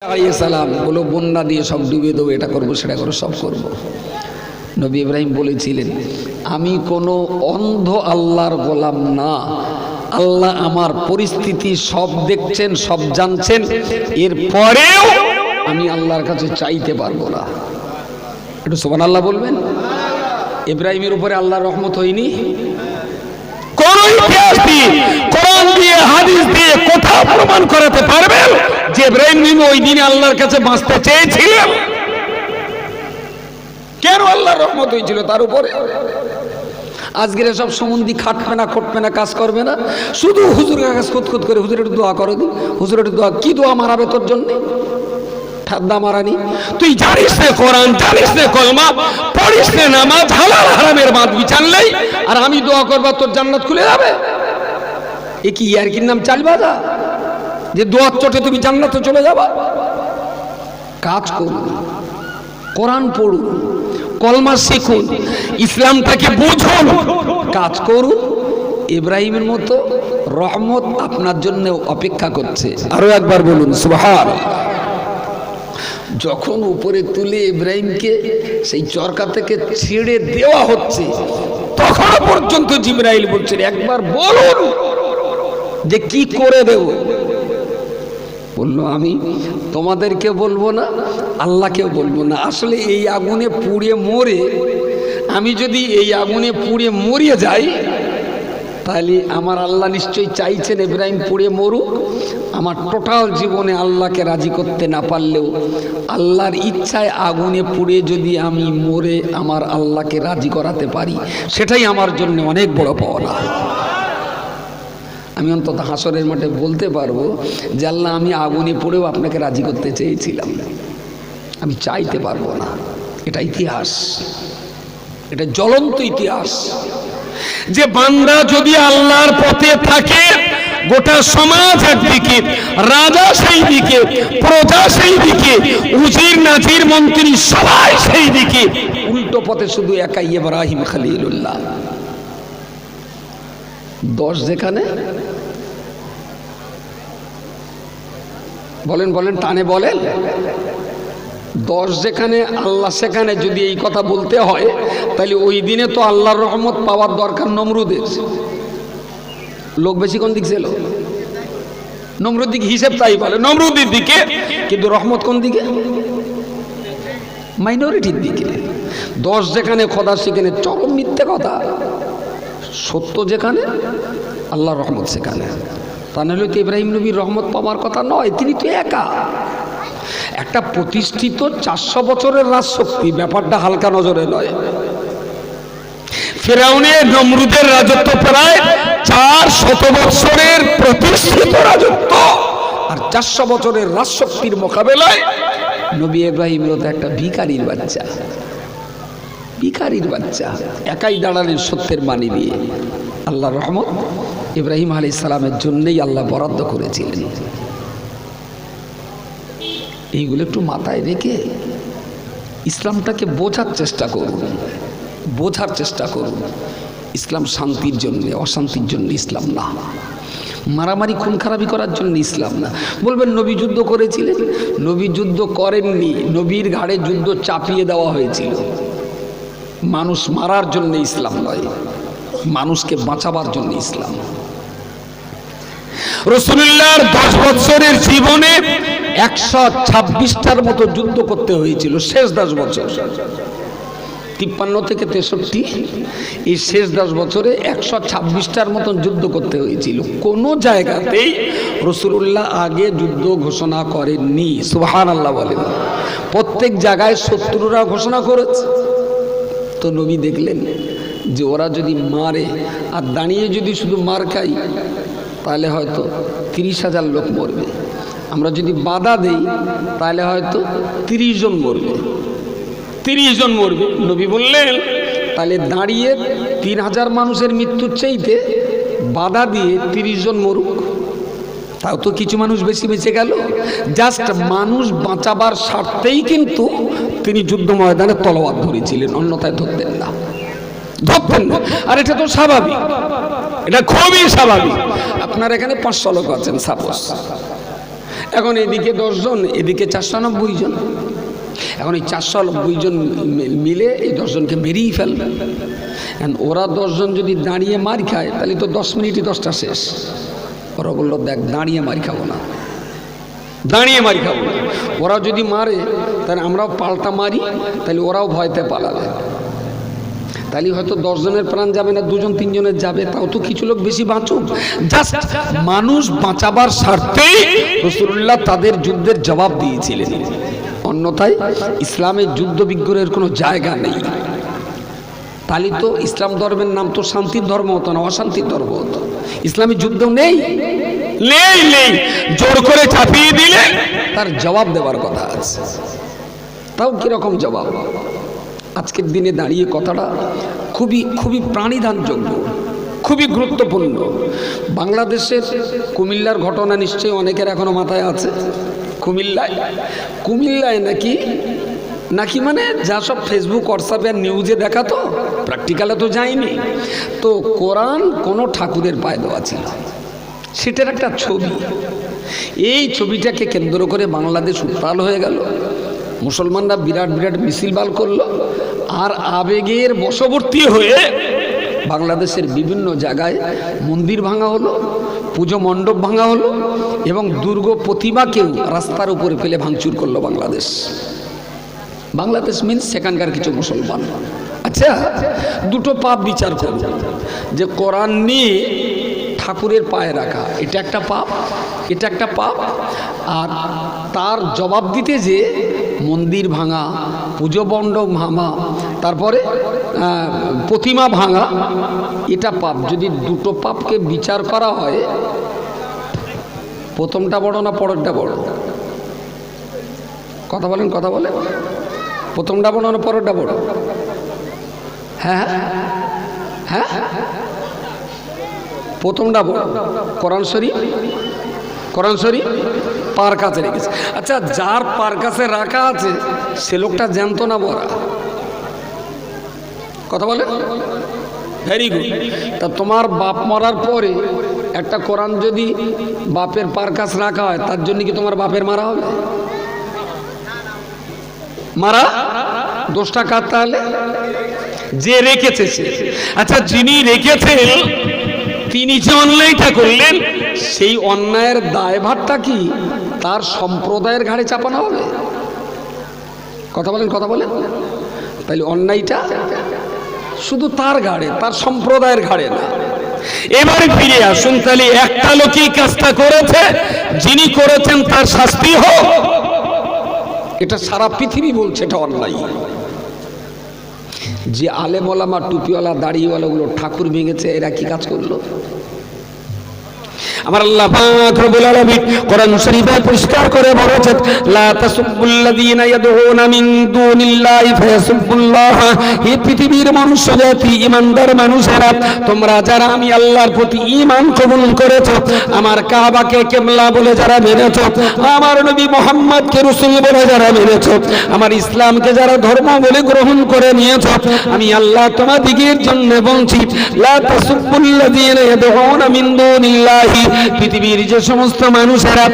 আলাইহিসসালাম বলো বন্যা দিয়ে সব ডুবিয়ে দেবো, এটা করবো সেটা করবো, সব করব। নবী ইব্রাহিম বলেছিলেন, আমি কোনো অন্ধ আল্লাহর গোলাম না, আল্লাহ আমার পরিস্থিতি সব দেখছেন, সব জানছেন, এরপরেও আমি আল্লাহর কাছে চাইতে পারবো না। একটু সুবহানাল্লাহ বলবেন। ইব্রাহিমের উপরে আল্লাহর রহমত হয়নি? কোন ইতিহাস দিয়ে, কোরআন দিয়ে, হাদিস দিয়ে কোথাও প্রমাণ করাতে পারবেন যে ইব্রাহিম ওই দিনে আল্লাহর কাছে বাঁচতে চেয়েছিলেন? কেন আল্লাহর রহমত হয়েছিল তার উপরে? আজকের সব সম্বন্ধী খাটবে না, খটবে না, কাজ করবে না, শুধু হুজুর কাজ খুদ করে, হুজুর একটু দোয়া করো দিন, হুজুর একটু দোয়া। কি দোয়া মারাবে তোর জন্য? ঠাদ্দা মারানি। তুই জানিস না কোরআন, জানিস না কলমা, পড়িস না নামাজ, হালাল হারামের বাদ বিচারলেই আর আমি দোয়া করবা তোর জান্নাত খুলে যাবে? এ কি ইয়ারকির নাম চাল বাজা যে দোয়ার চোটে তুমি জান্নাতে চলে যাবা? কাজ করুন, কোরআন পড়ুন, কলমা শিখুন, ইসলামটাকে বুঝুন, কাজ করুন। ইব্রাহিমের মতো রহমত আপনার জন্য অপেক্ষা করছে। আরো একবার বলুন সুবহানাল্লাহ। যখন উপরে তুলে ইব্রাহিমকে সেই চরকা থেকে ছেড়ে দেওয়া হচ্ছে, তখন পর্যন্ত জিবরাইল বলছেন, একবার বলুন যে কি করে দেব। বললো, আমি তোমাদেরকে বলবো না, আল্লাহকেও বলবো না। আসলে এই আগুনে পুড়ে মরে, আমি যদি এই আগুনে পুড়ে মরিয়ে যাই, তাহলে আমার আল্লাহ নিশ্চয়ই চাইছেন ইব্রাহিম পুড়ে মরুক। আমার টোটাল জীবনে আল্লাহকে রাজি করতে না পারলেও আল্লাহর ইচ্ছায় আগুনে পুড়ে যদি আমি মরে আমার আল্লাহকে রাজি করাতে পারি, সেটাই আমার জন্য অনেক বড় পাওনা। আমি অন্তত হাসরের মাঠে বলতে পারবো যে আল্লাহ, আমি আগুনে পড়েও আপনাকে রাজি করতে চেয়েছিলাম, আমি চাইতে পারবো না। এটা ইতিহাস, এটা জ্বলন্ত ইতিহাস যে বান্দা যদি আল্লাহর পথে থাকে, গোটা সমাজ একদিকে, রাজা সেই দিকে, প্রজা সেই দিকে, উজির নাজির মন্ত্রী সবাই সেই দিকে, উল্টো পথে শুধু একাই ইব্রাহিম খলিলুল্লাহ। 10 যেখানে, বলেন বলেন, টানে বলেন, 10 যেখানে আল্লাহ সেখানে যদি এই কথা বলতে হয়, তাহলে ওই দিনে তো আল্লাহর রহমত পাওয়ার দরকার নমরুদের। লোক বেশি কোন দিক ছিল? নমরুদ দিকে, হিসেব তাই বলে নমরুদের দিকে, কিন্তু রহমত কোন দিকে? মাইনরিটির দিকে। 10 যেখানে খোদা সেখানে চরম মিথ্যে কথা, সত্য যেখানে আল্লাহর রহমত সেখানে। তা নাহলে তো ইব্রাহিম নবীর রহমত পাওয়ার কথা নয়, তিনি তো একা। একটা প্রতিষ্ঠিত 400 বছরের রাজশক্তি, ব্যাপারটা হালকা নজরে নয়। ফিরআউনের, নমরুদের রাজত্ব প্রায় 400 বছরের প্রতিষ্ঠিত রাজত্ব, আর 400 বছরের রাজশক্তির মোকাবেলায় নবী ইব্রাহিমের তো একটা ভিখারির বাচ্চা, ভিখারির বাচ্চা, একাই দাঁড়ালেন সত্যের বাণী নিয়ে। আল্লাহর রহমত ইব্রাহিম আলাইহিস সালামের জন্যই আল্লাহ বরাদ্দ করেছিলেন। এইগুলো একটু মাথায় রেখে ইসলামটাকে বোঝার চেষ্টা করুন, বোঝার চেষ্টা করুন। ইসলাম শান্তির জন্য, অশান্তির জন্য ইসলাম না। মারামারি খুন খারাপি করার জন্য ইসলাম না। বলবেন নবী যুদ্ধ করেছিলেন, নবী যুদ্ধ করেননি, নবীর ঘাড়ে যুদ্ধ চাপিয়ে দেওয়া হয়েছিল। মানুষ মারার জন্য ইসলাম নয়, মানুষকে বাঁচাবার জন্য ইসলাম। রাসূলুল্লাহর 10 বছরের জীবনে 126টার মতো যুদ্ধ করতে হয়েছিল। শেষ 10 বছর, 53 থেকে 63, এই শেষ 10 বছরে 126টার মতন যুদ্ধ করতে হয়েছিল। কোনো জায়গাতেই রাসূলুল্লাহ আগে যুদ্ধ ঘোষণা করেননি। সুবহানাল্লাহ বলেন। প্রত্যেক জায়গায় শত্রুরা ঘোষণা করেছে। তো নবী দেখলেন যে ওরা যদি মারে আর দাঁড়িয়ে যদি শুধু মার খাই, তাহলে হয়তো 30,000 লোক মরবে। আমরা যদি বাধা দেই, তাহলে হয়তো 30 জন মরবে, 30 জন মরবে। নবী বললেন, তাহলে দাঁড়িয়ে 3000 মানুষের মৃত্যুর চাইতে বাধা দিয়ে 30 জন মরুক, তাও তো কিছু মানুষ বেশি বেঁচে গেল। জাস্ট মানুষ বাঁচাবার স্বার্থেই কিন্তু তিনি যুদ্ধ ময়দানে তলোয়ার ধরেছিলেন, অন্যথায় ধরতেন না, ধরতেন না। আর এটা তো স্বাভাবিক, এটা খুবই স্বাভাবিক। আপনার এখানে 500 লোক আছেন সাপোজ, এখন এদিকে 10 জন, এদিকে 490 জন। এখন এই 490 জন মিলে এই 10 জনকে মেরেই ফেলবে। ওরা 10 জন যদি দাঁড়িয়ে মার খায় তাহলে তো 10 মিনিটই 10টা শেষ। ওরা বললো দেখ দাঁড়িয়ে মার খাবো না, দাঁড়িয়ে মারি খাবো না। ওরা যদি মারে তাহলে আমরাও পাল্টা মারি, তাহলে ওরাও ভয়তে পালাবে। তাহলে হয়তো 10 জনের প্রাণ যাবে না, 2 জন 3 জনের যাবে, তাও তো কিছু লোক বেশি বাঁচুক। জাস্ট মানুষ বাঁচাবার স্বার্থেই রাসূলুল্লাহ তাদের যুদ্ধের জবাব দিয়েছিলেন। অন্যথায় ইসলামের যুদ্ধ বিগ্রহের কোনো জায়গা নেই। তাহলে তো ইসলাম ধর্মের নাম তো শান্তির ধর্ম হতো না, অশান্তির ধর্ম হতো। ইসলামী যুদ্ধ নেই, নেই নেই, জোর করে চাপিয়ে দিলে তার জবাব দেওয়ার কথা আছে। তাও কিরকম জবাব? আজকের দিনে দাঁড়িয়ে কথাটা খুবই খুবই প্রাণিধানযোগ্য, খুবই গুরুত্বপূর্ণ। বাংলাদেশের কুমিল্লার ঘটনা নিশ্চয়ই অনেকের এখনো মাথায় আছে। কুমিল্লায় নাকি মানে যা সব ফেসবুক হোয়াটসঅ্যাপে নিউজে দেখা, তো প্র্যাকটিক্যালে তো যায়নি। তো কোরআন কোনো ঠাকুরের পায়ে দেওয়া ছিল, সেটার একটা ছবি। এই ছবিটাকে কেন্দ্র করে বাংলাদেশ উত্তাল হয়ে গেল। মুসলমানরা বিরাট বিরাট মিছিল বার করলো, আর আবেগের বশবর্তী হয়ে বাংলাদেশের বিভিন্ন জায়গায় মন্দির ভাঙা হলো, পুজো মণ্ডপ ভাঙা হলো, এবং দুর্গ প্রতিমাকেও রাস্তার উপরে ফেলে ভাঙচুর করলো বাংলাদেশ মিন্স সেখানকার কিছু মুসলমান। আচ্ছা, দুটো পাপ বিচার করব, যে কোরআন নিয়ে ঠাকুরের পায়ে রাখা এটা একটা পাপ, এটা একটা পাপ। আর তার জবাব দিতে যে মন্দির ভাঙা, পুজো মণ্ডপ ভাঙা, তারপরে প্রতিমা ভাঙা, এটা পাপ। যদি দুটো পাপকে বিচার করা হয়, প্রথমটা বড় না পরেরটা বড়? কথা বলেন, কথা বলেন। প্রথমটা বড় না পরেরটা বড়? হ্যাঁ হ্যাঁ, প্রথমটা বড়। কোরআন শরীফ পার কাছে রেখেছে। আচ্ছা, যার পার কাছে রাখা আছে সে লোকটা জানতো না মরা? কথা বলে, ভেরি গুড। তা তোমার বাপ মরার পরে একটা কোরআন যদি বাপের পার কাছে রাখা হয়, তার জন্য কি তোমার বাপের মারা হবে? মারা দোষটা কার তাহলে? যে রেখেছে সে। আচ্ছা, যিনি রেখেছেন তিনি যে অন্যায়টা করলেন, সেই অন্যায়ের দায়ভারটা কি তার সম্প্রদায়ের ঘাড়ে চাপানো হবে? কথা বলেন, কথা বলেন। তাহলে অন্যায়টা শুধু তার ঘাড়ে, তার সম্প্রদায়ের ঘাড়ে না। এবারে ফিরে আসুন, তাহলে একটা লোকই কাজটা করেছে, যিনি করেছেন তার শাস্তি হোক, এটা সারা পৃথিবী বলছে এটা অন্যায়। যে আলেম ওলামা, টুপিওয়ালা, দাড়িওয়ালাগুলো ঠাকুর ভেঙেছে, এরা কি কাজ করলো? আমার আল্লাহ পাক রব্বুল আলামিন কোরআন শরীফে পরিষ্কার করে বলেছেন, লা তাসুবুল্লাযীনা ইয়াদউনা মিন দুনিল্লাহি ফায়াসুবুল্লাহ। হে পৃথিবীর মনুষ্য জাতি, ঈমানদার মানুষেরা, তোমরা যারা আমি আল্লাহর প্রতি ঈমান কবুল করেছো, আমার কাবাকে কিবলা বলে যারা মেনেছো, আমার নবী মুহাম্মদকে রাসূল বলে যারা মেনেছো, আমার ইসলামকে যারা ধর্ম বলে গ্রহণ করে নিয়েছো, আমি আল্লাহ তোমাদের জন্য বলছি, লা তাসুবুল্লাযীনা ইয়াদউনা মিন দুনিল্লাহি। পৃথিবীর যে সমস্ত মানুষেরা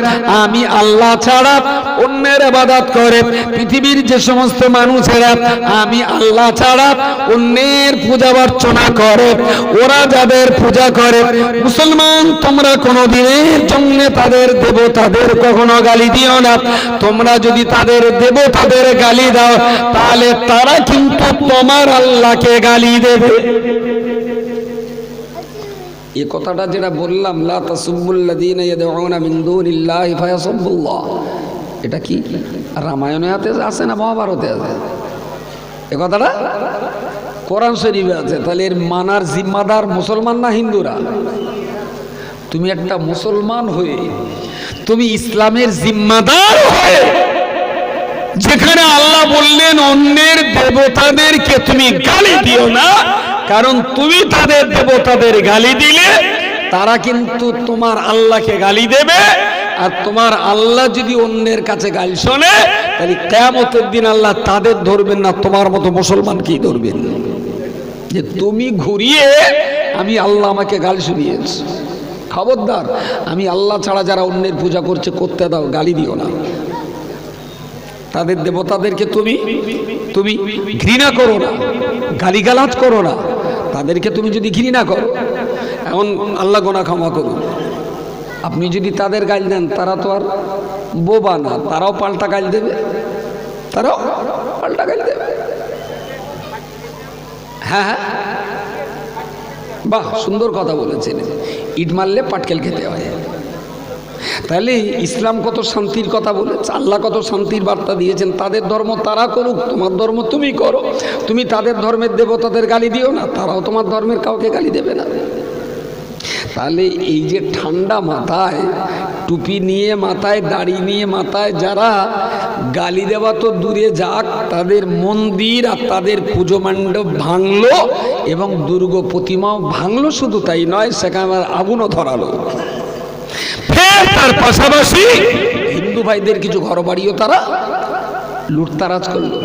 আমি আল্লাহ ছাড়া অন্যের ইবাদত করে, পৃথিবীর যে সমস্ত মানুষেরা আমি আল্লাহ ছাড়া অন্যের পূজা অর্চনা করে, ওরা যাদের পূজা করে, মুসলমান তোমরা কোনোদিনের জন্য তাদের দেবতাদের কখনো গালি দিও না। তোমরা যদি তাদের দেবতাদের গালি দাও, তাহলে তারা কিন্তু তোমার আল্লাহকে গালি দেবে। এই কথাটা যেটা বললাম, লা তাসুবুল্লাযীনা ইয়াদউনা মিন দুনিল্লাহি ফায়াসুবুল্লাহ, এটা কি রামায়ণে আছে না মহাভারতে আছে? এই কথাটা কোরআন শরীফে আছে। তাহলে এর মানার জিম্মাদার মুসলমান না হিন্দুরা? তুমি একটা মুসলমান হয়ে, তুমি ইসলামের জিম্মাদার হয়ে, যেখানে আল্লাহ বললেন অন্যের দেবতাদেরকে তুমি গালি দিও না, কারণ তুমি তাদের দেবতাদের গালি দিলে তারা কিন্তু তোমার আল্লাহকে গালি দেবে, আর তোমার আল্লাহ যদি অন্যের কাছে গালি শোনে, তাহলে কিয়ামতের দিন আল্লাহ তাদের ধরবেন না, তোমার মতো মুসলমানকেই ধরবেন, যে তুমি ঘুরিয়ে আমি আল্লাহ আমাকে গালি শুনিয়েছি। খবরদার, আমি আল্লাহ ছাড়া যারা অন্যের পূজা করছে করতে দাও, গালি দিও না। তাদের দেবতাদেরকে তুমি তুমি ঘৃণা করো না, গালিগালাজ করো না। তাদেরকে তুমি যদি ঘৃণা করো, এখন আল্লাহ গোনা ক্ষমা করুন, আপনি যদি তাদের গাল দেন, তারা তো আর বোবা না, তারাও পাল্টা গাল দেবে, তারাও পাল্টা গাল দেবে। হ্যাঁ হ্যাঁ, বাহ, সুন্দর কথা বলেছেন। ইট মারলে পাটকেল খেতে হয়। তাহলে ইসলাম কত শান্তির কথা বলেছে, আল্লাহ কত শান্তির বার্তা দিয়েছেন। তাদের ধর্ম তারা করুক, তোমার ধর্ম তুমি করো। তুমি তাদের ধর্মের দেবতাদের গালি দিও না, তারাও তোমার ধর্মের কাউকে গালি দেবে না। তাহলে এই যে ঠান্ডা মাথায়, টুপি নিয়ে মাথায়, দাড়ি নিয়ে মাথায় যারা গালি দেওয়া তো দূরে যাক, তাদের মন্দির আর তাদের পুজো মণ্ডপ ভাঙলো এবং দুর্গ প্রতিমাও ভাঙলো। শুধু তাই নয়, সেখানে আগুনও ধরালো। ফের তার পাশাপাশি হিন্দু ভাইদের কিছু ঘর বাড়িও তারা লুটতারাজ করলো।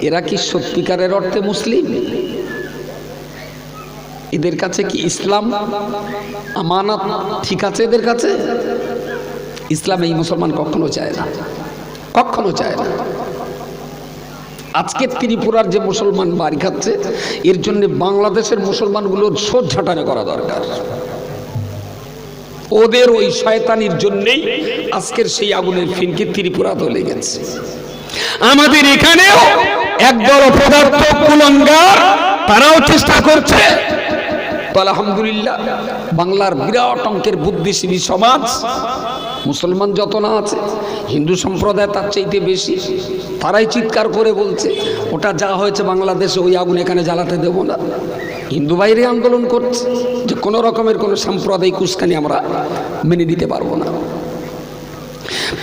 এরা কি সত্যিকারের অর্থে মুসলিম? এদের কাছে কি ইসলাম আমানত ঠিক আছে? এদের কাছে ইসলাম এই মুসলমান কখনো চায় না, কখনো চায় না। আজকে ত্রিপুরার যে মুসলমান বাড়ি খাচ্ছে, এর জন্য বাংলাদেশের মুসলমানগুলোর সোজ ঝাঁটানো করা দরকার। ওদের ওই শয়তানির জন্যই আজকের সেই আগুনের ফিনকি ত্রিপুরাতেও লেগেছে। আমাদের এখানেও একদল অপদার্থ কুলাঙ্গার, তারাও চেষ্টা করছে। তো আলহামদুলিল্লাহ, বাংলার বিরাট অঙ্কের বুদ্ধিজীবী সমাজ, মুসলমান যত না আছে, হিন্দু সম্প্রদায় তার চাইতে বেশি, তারাই চিৎকার করে বলছে ওটা যা হয়েছে বাংলাদেশে, ওই আগুন এখানে জ্বালাতে দেব না। হিন্দু বাইরে আন্দোলন করছে যে কোনো রকমের কোনো সাম্প্রদায়িক উস্কানি আমরা মেনে নিতে পারবো না।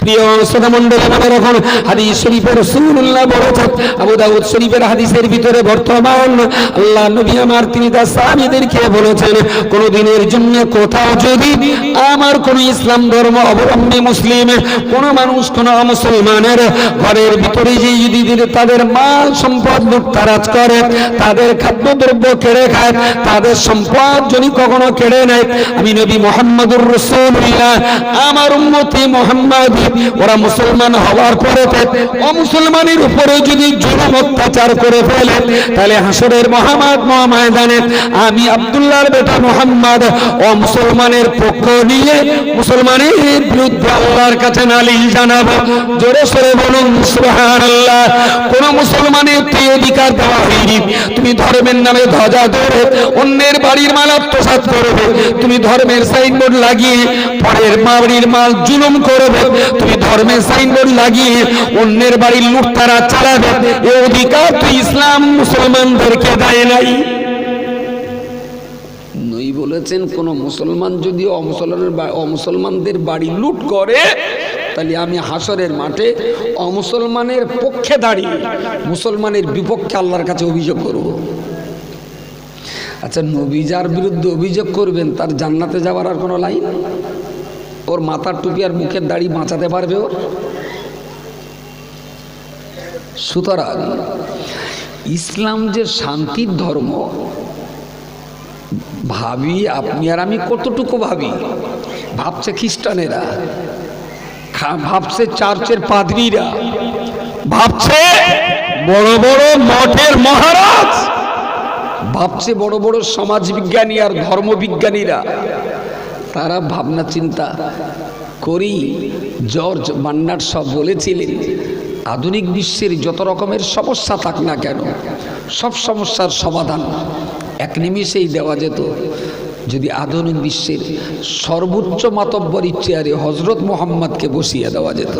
প্রিয় শ্রোতা মণ্ডলী, আমাদের এখন হাদিস শরীফে রাসূলুল্লাহ বলেছেন, আবু দাউদ শরীফের হাদিসের ভিতরে বর্তমান আল্লাহ নবী আমার তিনি তার সাহাবীদেরকে বলেছেন, কোন দিনের জন্য কোথাও যদি আমার কোন ইসলাম ধর্ম অবলম্বী মুসলিম কোন মানুষ কোন মুসলমানের ঘরের ভিতরে যে যদি তাদের মাল সম্পদ লুটতারাজ করে, তাদের খাদ্যদ্রব্য কেড়ে খায়, তাদের সম্পদ যদি কখনো কেড়ে নেয়, আমি নবী মুহাম্মদুর রাসূলুল্লাহ আমার উম্মতি মুহাম্মদ ওরা মুসলমান হওয়ার পরে অমুসলমানের উপরে যদি জুলুম অত্যাচার করে ফেলে, তাহলে হাসরের ময়দানে আমি আব্দুল্লাহর বেটা মুহাম্মদ অমুসলমানের পক্ষ নিয়ে মুসলমানের বিরুদ্ধে আল্লাহর কাছে নালিশ জানাবো। জোরে সরে বলুন সুবহানাল্লাহ। কোন মুসলমানের তুই অধিকার দেওয়া হয়নি, তুমি ধর্মের নামে ধ্বজা ধরে অন্যের বাড়ির মাল আত্মসাৎ করবে, তুমি ধর্মের সাইনবোর্ড লাগিয়ে পরের বাড়ির মাল জুলুম করবে, তুমি ধর্মের সাইনবোর্ড লাগিয়ে অন্যের বাড়ির লুটতারা চালাবে, এই অধিকার তুই ইসলাম মুসলমানদেরকে দেয় নাই। নই বলেছেন কোন মুসলমান যদি অমুসলমানদের বাড়ি লুট করে, তাহলে আমি হাসরের মাঠে অমুসলমানের পক্ষে দাঁড়িয়ে মুসলমানের বিপক্ষে আল্লাহর কাছে অভিযোগ করব। আচ্ছা, নবী যার বিরুদ্ধে অভিযোগ করবেন তার জান্নাতে যাওয়ার আর কোনো লাইন? ওর মাথার টুপি আর মুখের দাড়ি বাঁচাতে পারবে ওর? সুতরাং ইসলাম যে শান্তির ধর্ম, ভাবি আপনি আর আমি কতটুকু ভাবি? ভাবছে খ্রিস্টানেরা, ভাবছে চার্চের পাদ্রীরা, ভাবছে বড় বড় মঠের মহারাজ, ভাবছে বড় বড় সমাজবিজ্ঞানী আর ধর্মবিজ্ঞানীরা। তারা ভাবনা চিন্তা করি। জর্জ বার্নার্ড সব বলেছিলেন, আধুনিক বিশ্বের যত রকমের সমস্যা থাক না কেন, সব সমস্যার সমাধান এক নিমিষেই দেওয়া যেত যদি আধুনিক বিশ্বের সর্বোচ্চ মাতব্বরীর চেয়ারে হযরত মুহাম্মদকে বসিয়ে দেওয়া যেত।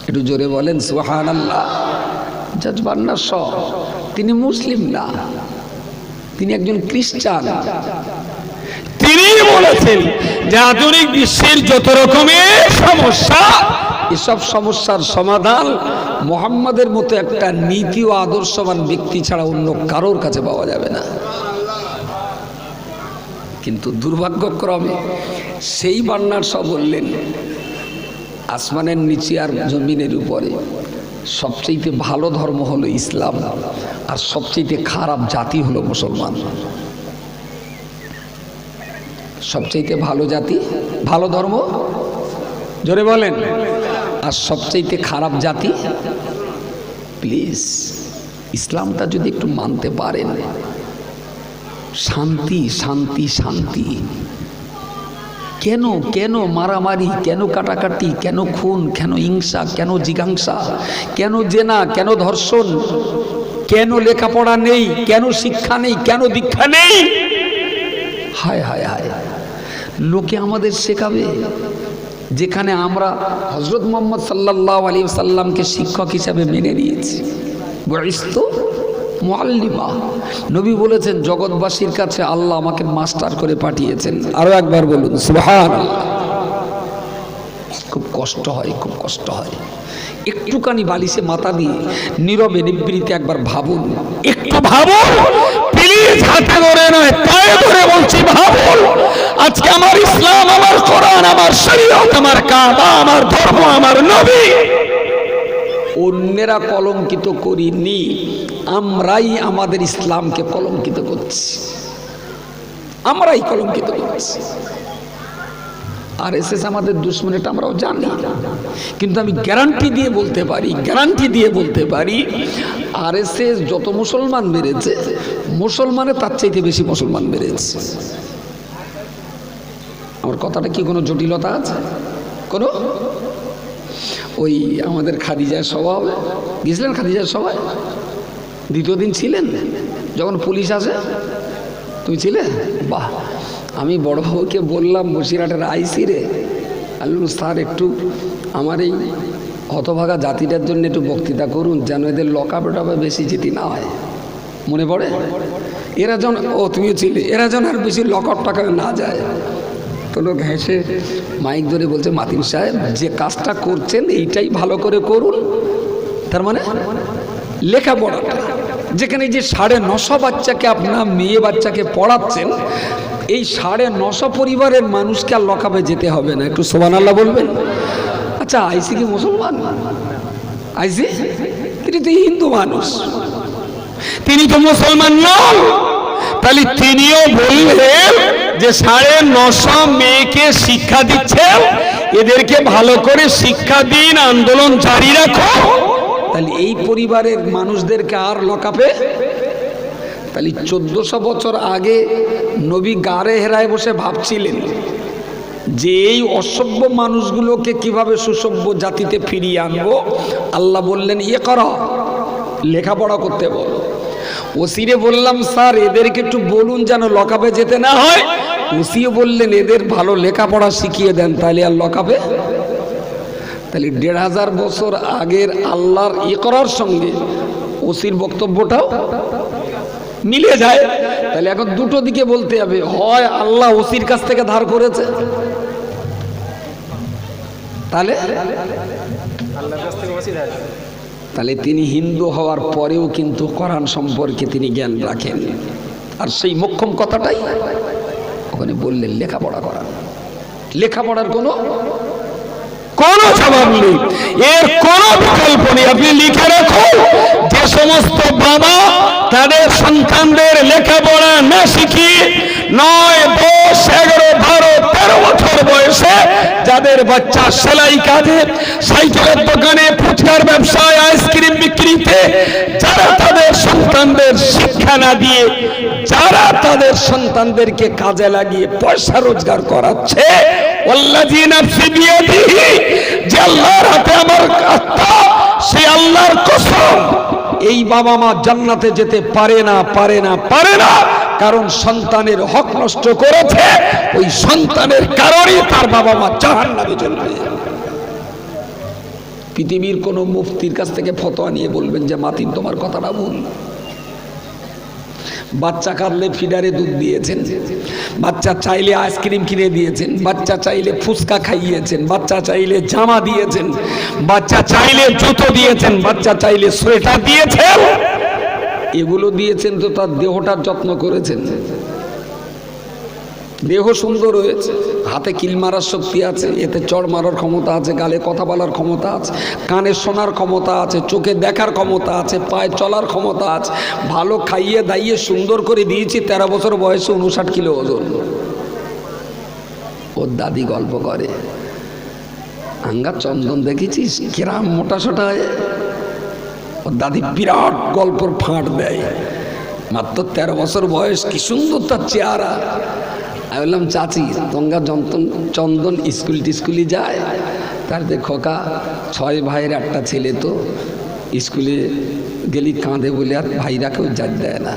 একটু জোরে বলেন সুবহানাল্লাহ। জর্জ বার্নার্ড শ, তিনি মুসলিম না, তিনি একজন খ্রিস্টান। তিনি বলেছেন যে আধুনিক বিশ্বের যত রকমের সমস্যা, এসব সমস্যার সমাধান মুহাম্মাদের মতো একটা নীতি ও আদর্শবান ব্যক্তি ছাড়া অন্য কারোর কাছে পাওয়া যাবে না। কিন্তু দুর্ভাগ্যক্রমে সেই বার্নার্ড শ বললেন, আসমানের নিচে আর জমিনের উপরে সবচেয়ে ভালো ধর্ম হলো ইসলাম, আর সবচেয়ে খারাপ জাতি হলো মুসলমান। সবচাইতে ভালো জাতি, ভালো ধর্ম, জোরে বলেন। আর সবচাইতে খারাপ জাতি, প্লিজ ইসলামটা যদি একটু মানতে পারেন, শান্তি শান্তি শান্তি। কেন কেন মারামারি, কেন কাটাকাটি, কেন খুন, কেন হিংসা, কেন জিজ্ঞাসা, কেন জেনা, কেন ধর্ষণ, কেন লেখাপড়া নেই, কেন শিক্ষা নেই, কেন দীক্ষা নেই? হায় হায় হায়, লোকে আমাদের শেখাবে যেখানে আমরা হযরত মুহাম্মদ সাল্লাল্লাহু আলাইহি ওয়াসাল্লামকে শিক্ষক হিসাবে মেনে নিয়েছি। বুইস্তু মুআল্লিমা, নবী বলেছেন জগৎবাসীর কাছে আল্লাহ আমাকে মাস্টার করে পাঠিয়েছেন। আরো একবার বলুন সুবহানাল্লাহ। খুব কষ্ট হয়, খুব কষ্ট হয়। একটুখানি বালিশে মাথা দিয়ে নীরবে নিবৃত্তে একবার ভাবুন, একটু ভাবুন প্লিজ, হাতে ধরে নয় পায়ে ধরে বলছি ভাবুন। আজকে আমার ইসলাম, আমার কোরআন, আমার শরীয়ত, আমার কাবা, আমার ধর্ম, আমার নবী অন্যেরা কলঙ্কিত করিনি, আমরাই আমাদের ইসলামকে কলঙ্কিত করছি, আমরাই কলঙ্কিত করছি। আরএসএস আমাদের দুশমন, এটা আমরাও জানি, কিন্তু আমি গ্যারান্টি দিয়ে বলতে পারি, গ্যারান্টি দিয়ে বলতে পারি আরএসএস যত মুসলমান মেরেছে, মুসলমানে তার চাইতে বেশি মুসলমান মেরেছে। আমার কথাটা কি কোনো জটিলতা আছে? কোনো? ওই আমাদের খাদিজার সভা হবে, গিয়েছিলেন খাদিজার সভায়? দ্বিতীয় দিন ছিলেন যখন পুলিশ আসে? তুমি ছিলে? বাহ। আমি বড়বাবুকে বললাম, বসিরহাটের আইসি রে, আল্লু স্যার একটু আমার এই হতভাগা জাতিটার জন্য একটু বক্তৃতা করুন, যেন এদের লকআপে বেশি যেতে না হয়। মনে পড়ে? এরা যেন, ও তুমিও ছিলে, এরা যেন আর বেশি লকআপ টাকায় না যায়। তো লোক হেসে মাইক ধরে বলছে, মাতিন সাহেব যে কাজটা করছেন এইটাই ভালো করে করুন। তার মানে লেখাপড়াটা, যেখানে যে 950 বাচ্চাকে আপনার মেয়ে বাচ্চাকে পড়াচ্ছেন, এই 950 পরিবারের মানুষকে আর লকআপে যেতে হবে না। একটু সুবহানাল্লাহ বলবেন। আচ্ছা, আইসি কি মুসলমান? আইসি তিনি তো হিন্দু মানুষ, তিনি তো মুসলমান নন। তাহলে তিনিও বললেন যে 950 মেয়েকে শিক্ষা দিচ্ছেন, এদেরকে ভালো করে শিক্ষা দিন, আন্দোলন জারি রাখো। তাহলে এই পরিবারের মানুষদেরকে আর লকআপে? তাহলে 1400 বছর আগে নবী গারে হেরায় বসে ভাবছিলেন যে এই অসভ্য মানুষগুলোকে কিভাবে সুসভ্য জাতিতে ফিরিয়ে আনবো। আল্লাহ বললেন ইয়ে করো, লেখাপড়া করতে বলো। ওসিরে বললাম স্যার এদেরকে একটু বলুন যেন লকআপে যেতে না হয়। ওসিও বললেন এদের ভালো লেখাপড়া শিখিয়ে দেন, তাহলে আর লকআপে। তাহলে 1500 বছর আগের আল্লাহর ইকরার সঙ্গে ওসির বক্তব্যটাও মিলে যায়। তাহলে এখন দুটো দিকে বলতে হবে, হয় আল্লাহ ওসির কাছ থেকে ধার করেছে, তাহলে তাহলে তিনি হিন্দু হওয়ার পরেও কিন্তু কোরআন সম্পর্কে তিনি জ্ঞান রাখেন। আর সেই মোক্ষম কথাটাই ওখানে বললেন লেখাপড়া করা। লেখাপড়ার কোনো জবাব নেই, এর কোনো বিকল্প নেই। আপনি লিখে রাখুন, যে সমস্ত বাবা তাদের সন্তানদের লেখাপড়া না শিখিয়ে 9, 10, 11, 12, 13 বছর বয়সে যাদের বাচ্চা সেলাই কাজে, সাইকেলের দোকানে, ফুচকার ব্যবসায়, আইসক্রিম বিক্রিতে, যারা তাদের সন্তানদের শিক্ষা না দিয়ে, যারা তাদের সন্তানদেরকে কাজে লাগিয়ে পয়সা রোজগার করাচ্ছে, ওয়াল্লাযী নাফসি বিয়াদিহি, যে আল্লাহর হাতে আমার আত্মা, সে আল্লাহর কসম, এই বাবা মা জান্নাতে যেতে পারে না, পারে না, পারে না। কারণ সন্তানের হক নষ্ট করেছে, ওই সন্তানের কারণেই তার বাবা মা জাহান্নামে চলবে। পৃথিবীর কোন মুফতির কাছ থেকে ফতোয়া নিয়ে বলবেন যে মাতিন তোমার কথাটা ভুল। বাচ্চা কাঁদলে ফিডারে দুধ দিয়েছেন, বাচ্চা চাইলে আইসক্রিম কিনে দিয়েছেন, বাচ্চা চাইলে ফুচকা খাইয়েছেন, বাচ্চা চাইলে জামা দিয়েছেন, বাচ্চা চাইলে জুতো দিয়েছেন, বাচ্চা চাইলে সোয়েটার দিয়েছেন। এগুলো দিয়েছেন তো তার দেহটার যত্ন করেছেন। দেহ সুন্দর হয়েছে, হাতে কিল মারার শক্তি আছে, এতে চড় মারার ক্ষমতা আছে, গালে কথা বলার ক্ষমতা আছে, কানে শোনার ক্ষমতা আছে, চোখে দেখার ক্ষমতা আছে, পায়ে চলার ক্ষমতা আছে। ভালো খাইয়ে দাইয়ে সুন্দর করে দিয়েছি, 13 বছর বয়সে 59 কিলো ওজন। ওর দাদি গল্প করে, আঙ্গা চন্দন দেখেছিস কিরাম মোটা সোটা হয়ে। ওর দাদি বিরাট গল্পর ফাঁট দেয়, মাত্র 13 বছর বয়স, কি সুন্দর তার চেহারা। আমি বললাম চাচি তোমরা চন্দন স্কুল টিস্কুলি যায়? তার যে খোকা 6 ভাইয়ের একটা ছেলে, তো স্কুলে গেলি কাঁদে বলে আর ভাইরা কেউ যাত দেয় না।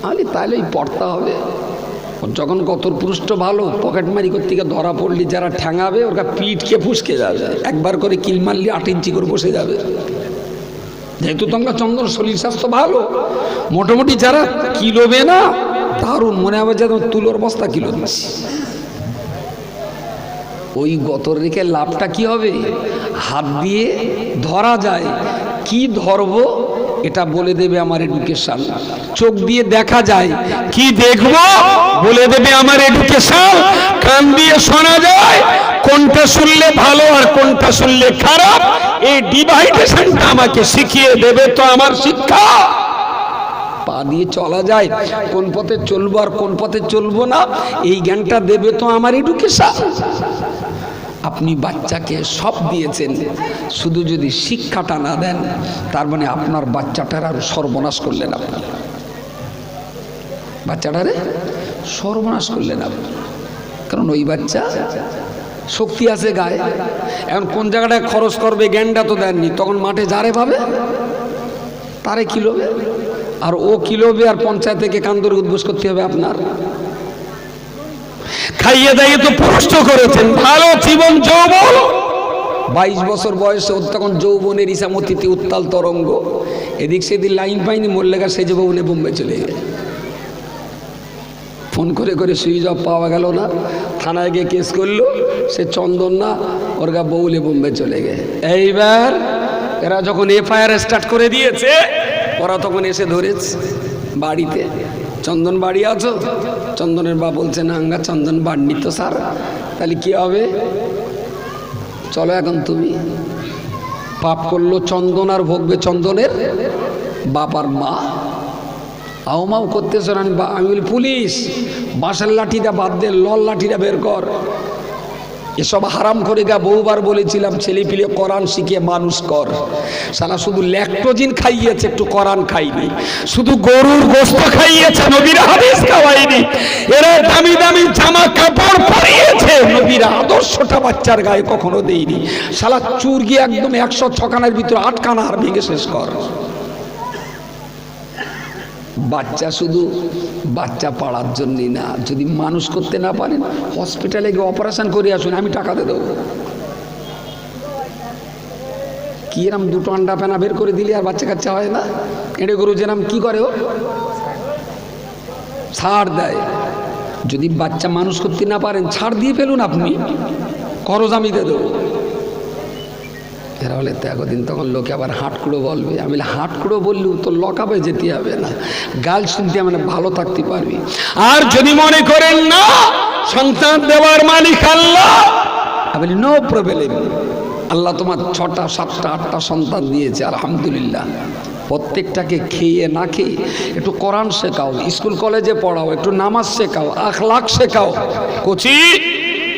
আমি তাহলেই পড়তে হবে। যখন গতর পুরুষটা ভালো, পকেট মারি করতে গিয়ে ধরা পড়লি যারা ঠ্যাঙাবে ওরা পিঠকে ফুসকে যাবে, একবার করে কিল মারলি 8 ইঞ্চি করে বসে যাবে। যেহেতু তোমরা চন্দন শরীর স্বাস্থ্য ভালো, মোটামুটি যারা কিলোবে না দারুণ মনে হবে যেন তুলোর বস্তা কিলো দিচ্ছি। ওই গতর রেখে লাভটা কি হবে? হাত দিয়ে ধরা যায়, কি ধরবো এটা বলে দেবে আমার এডুকেশন। চোখ দিয়ে দেখা যায়, কি দেখবো বলে দেবে আমার এডুকেশন। কান দিয়ে শোনা যায়, কোনটা শুনলে ভালো আর কোনটা শুনলে খারাপ, এই ডিভাইডেশনটা আমাকে শিখিয়ে দেবে তো আমার শিক্ষা। পা দিয়ে চলা যায়, কোন পথে চলবো আর কোন পথে চলবো না, এই জ্ঞানটা দেবে তো আমার এডুকেশন। আপনি বাচ্চাকে সব দিয়েছেন, শুধু যদি শিক্ষাটা না দেন, তার মানে আপনার বাচ্চাটার আর সর্বনাশ করলেন আপনি। বাচ্চাটারে সর্বনাশ করলেন আপনি, কারণ ওই বাচ্চা শক্তি আছে গায়ে। এখন কোন জায়গাটায় খরচ করবে জ্ঞানটা তো দেননি, তখন মাঠে যারে পাবে তারে কিলোবে, আর ও কিলোবে, আর পঞ্চায়েত থেকে কান্দরে উদ্বোস করতে হবে আপনার। খাইয়ে দাইয়ে তো প্রশ্ন করেছেন, ভালো জীবন যৌবন। 22 বছর বয়সে ওর তখন যৌবনের ইসামতিতে উত্তাল তরঙ্গ, এদিক সেদিক লাইন পাইনি, মল্লেগা সেজে বউনে বোম্বে চলে গেল। ফোন করে করে সুইচ অফ পাওয়া গেল না, থানায় গিয়ে কেস করলো, সে চন্দন না, ওর গা বউলে বোম্বে চলে গে। এইবার এরা যখন এফআইআর স্টার্ট করে দিয়েছে, ওরা তখন এসে ধরেছে বাড়িতে, চন্দন বাড়ি আছো? চন্দনের বাপ বলছে না আঙ্গা চন্দন বাড়নি তো স্যার। তাহলে কি হবে? চলো এখন তুমি। পাপ করলো চন্দন আর ভোগবে চন্দনের বাপ আর মা। আউমাউ করতেছ না? আমি বলি পুলিশ বাঁশের লাঠিটা বাদ দে, লল লাঠিটা বের কর। এসব হারাম করে গা বহুবার বলেছিলাম, ছেলে পিলে কোরআন শিখিয়ে মানুষ কর। সারা শুধু ল্যাকটোজিন খাইয়েছে, একটু কোরআন খাইনি। শুধু গরুর গোশত খাইয়েছে, নবীর হাদিস খাওয়াইনি। এরা দামি দামি জামা কাপড় পরিয়েছে, নবীর আদর্শটা বাচ্চার গায়ে কখনো দেয়নি। শালা চুর গিয়ে একদম 106 খানার ভিতরে 8 খানা আর ভেঙে শেষ কর। বাচ্চা শুধু বাচ্চা পাড়ার জন্যই না, যদি মানুষ করতে না পারেন হসপিটালে গিয়ে অপারেশন করে আসুন, আমি টাকা দিয়ে দেবো। কি এরম 2টো আন্ডা ফেনা বের করে দিলে আর বাচ্চা কাচ্চা হয় না? এড়ে গরু যেরাম কি করে, ও ছাড় দেয়। যদি বাচ্চা মানুষ করতে না পারেন ছাড় দিয়ে ফেলুন, আপনি খরচ আমি দিয়ে দেবো। এরা হলে তো একদিন তখন লোকে আবার হাটকুড়ো বলবে। আমি হাটকুড়ো বললেও তো লকাবে যেতে হবে না, গাল শুনতে মানে ভালো থাকতে পারবি। আর যদি মনে করেন না সন্তান দেওয়ার মালিক আল্লাহ, আমি বলি নো প্রবলেম। আল্লাহ তোমার 6টা 7টা 8টা সন্তান দিয়েছে, আলহামদুলিল্লাহ। প্রত্যেকটাকে খেয়ে না খেয়ে একটু কোরআন শেখাও, স্কুল কলেজে পড়াও, একটু নামাজ শেখাও, আখলাক শেখাও। কোচি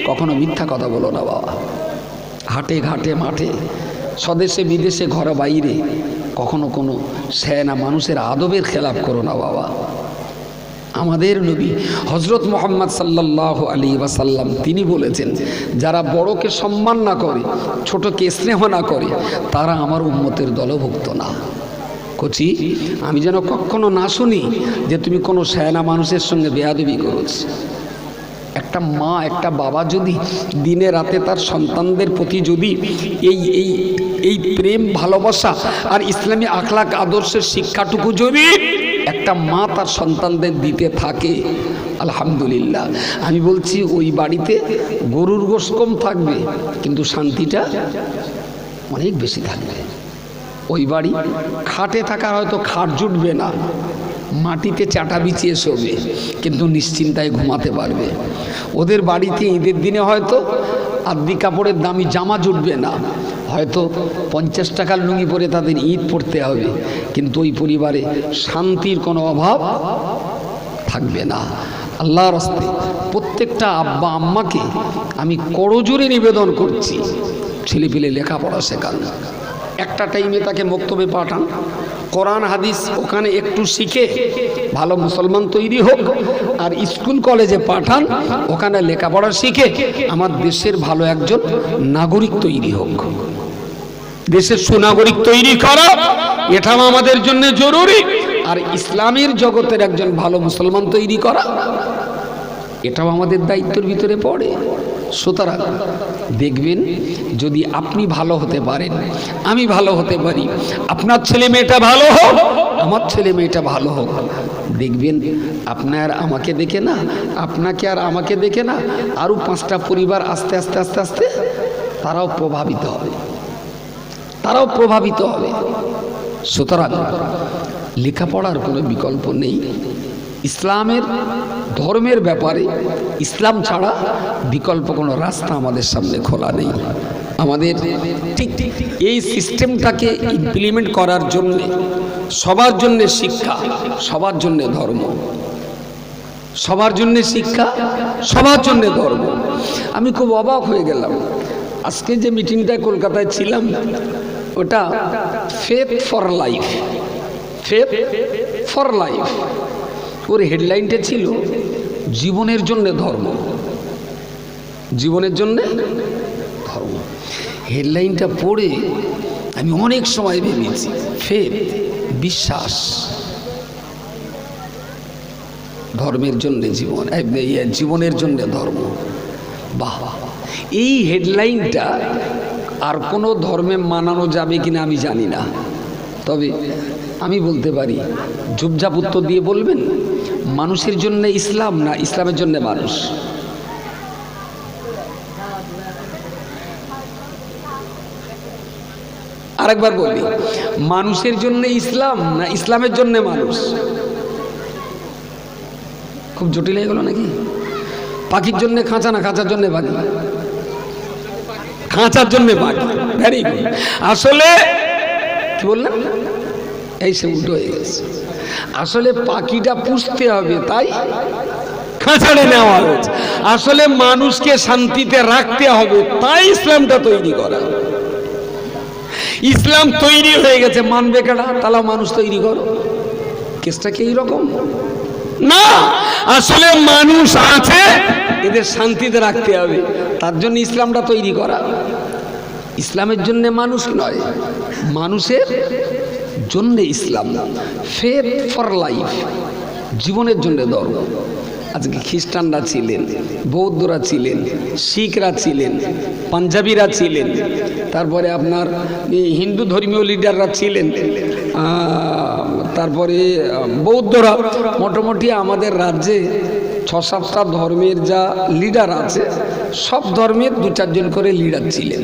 কখনো মিথ্যা কথা বলো না বাবা। হাটে ঘাটে মাঠে, স্বদেশে বিদেশে, ঘরে বাইরে কখনো কোনো সেনা মানুষের আদবের খেলাপ করো না বাবা। আমাদের নবী হজরত মুহাম্মদ সাল্লাল্লাহু আলাইহি ওয়াসাল্লাম তিনি বলেছেন, যারা বড়কে সম্মান না করে, ছোটকে স্নেহ না করে, তারা আমার উম্মতের দলভুক্ত না। কচি আমি যেন কখনো না শুনি যে তুমি কোনো সেনা মানুষের সঙ্গে বেয়াদবি করেছ। একটা মা একটা বাবা যদি দিনে রাতে তার সন্তানদের প্রতি যদি এই প্রেম ভালোবাসা আর ইসলামী আখলাক আদর্শের শিক্ষাটুকু যদি একটা মা তার সন্তানদের দিতে থাকে, আলহামদুলিল্লাহ। আমি বলছি ওই বাড়িতে গরুর গোশত কম থাকবে, কিন্তু শান্তিটা অনেক বেশি থাকবে। ওই বাড়ি খাটে থাকার হয়তো খাট জুটবে না, মাটিতে চাটা বিছিয়ে শোবে, কিন্তু নিশ্চিন্তায় ঘুমাতে পারবে। ওদের বাড়িতে ঈদের দিনে হয়তো আদ্যি কাপড়ের দামি জামা জুটবে না, হয়তো 50 টাকার লুঙ্গি পরে তাদের ঈদ পড়তে হবে, কিন্তু ওই পরিবারে শান্তির কোনো অভাব থাকবে না। আল্লাহর রাস্তে প্রত্যেকটা আব্বা আম্মাকে আমি করজোরে নিবেদন করছি, ছেলেপিলে লেখাপড়া শেখান। একটা টাইমে তাকে মক্তবে পাঠান, কোরআন হাদিস ওখানে একটু শিখে ভালো মুসলমান তৈরি হোক, আর স্কুল কলেজে পাঠান, ওখানে লেখাপড়া শিখে আমার দেশের ভালো একজন নাগরিক তৈরি হোক। দেশের সুনাগরিক তৈরি করা এটাও আমাদের জন্য জরুরি, আর ইসলামের জগতের একজন ভালো মুসলমান তৈরি করা এটাও আমাদের দায়িত্বের ভিতরে পড়ে। সুতরাং দেখবেন, যদি আপনি ভালো হতে পারেন, আমি ভালো হতে পারি, আপনার ছেলে মেয়েটা ভালো হোক, আমার ছেলে মেয়েটা ভালো হোক, দেখবেন আপনার আমাকে দেখে না, আপনাকে আর আমাকে দেখে না, আরও 5টা পরিবার আস্তে আস্তে আস্তে আস্তে তারাও প্রভাবিত হবে, তারাও প্রভাবিত হবে। সুতরাং লেখাপড়ার কোনো বিকল্প নেই। ইসলামের ধর্মের ব্যাপারে ইসলাম ছাড়া বিকল্প কোনো রাস্তা আমাদের সামনে খোলা নেই। আমাদের ঠিক এই সিস্টেমটাকে ইমপ্লিমেন্ট করার জন্য সবার জন্যে শিক্ষা, সবার জন্যে ধর্ম, সবার জন্যে শিক্ষা, সবার জন্যে ধর্ম। আমি খুব অবাক হয়ে গেলাম, আজকে যে মিটিংটায় কলকাতায় ছিলাম ওটা faith for life, faith for life, ওর হেডলাইনটা ছিল জীবনের জন্য ধর্ম, জীবনের জন্য ধর্ম। হেডলাইনটা পড়ে আমি অনেক সময় ভেবেছি, ফেথ বিশ্বাস, ধর্মের জন্য জীবন, জীবনের জন্য ধর্ম। বাহ, এই হেডলাইনটা আর কোনো ধর্মে মানানো যাবে কিনা আমি জানি না, তবে আমি বলতে পারি, ঝুপঝাপ উত্তর দিয়ে বলবেন, মানুষের জন্য ইসলাম না ইসলামের জন্য মানুষ? আরেকবার বলি, মানুষের জন্য ইসলাম না ইসলামের জন্য মানুষ? খুব জটিল হয়ে গেল নাকি? পাখির জন্য খাঁচা না খাঁচার জন্য পাখি? খাঁচার জন্য পাখি। Very good. আসলে কি বললেন? এই সে উল্টো হয়ে গেছে। আসলে পাখিটা পুষতে হবে তাই খাঁচাড়ে নেওয়া হয়েছে। আসলে মানুষকে শান্তিতে রাখতে হবে তাই ইসলামটা তৈরি করা। ইসলাম তৈরি হয়ে গেছে, মানবে কেডা? তাহলে মানুষ তৈরি করো। কেসটা কি এইরকম না? আসলে মানুষ আছে, এদের শান্তিতে রাখতে হবে, তার জন্য ইসলামটা তৈরি করা। ইসলামের জন্য মানুষ নয়, মানুষের জন্য ইসলাম। ফেথ ফর লাইফ, জীবনের জন্য ধর্ম। আজকে খ্রিস্টানরা ছিলেন, বৌদ্ধরা ছিলেন, শিখরা ছিলেন, পাঞ্জাবিরা ছিলেন, তারপরে আপনার হিন্দু ধর্মীয় লিডাররা ছিলেন, তারপরে বৌদ্ধরা। মোটামুটি আমাদের রাজ্যে 6-7টা ধর্মের যা লিডার আছে, সব ধর্মের 2-4 জন করে লিডার ছিলেন।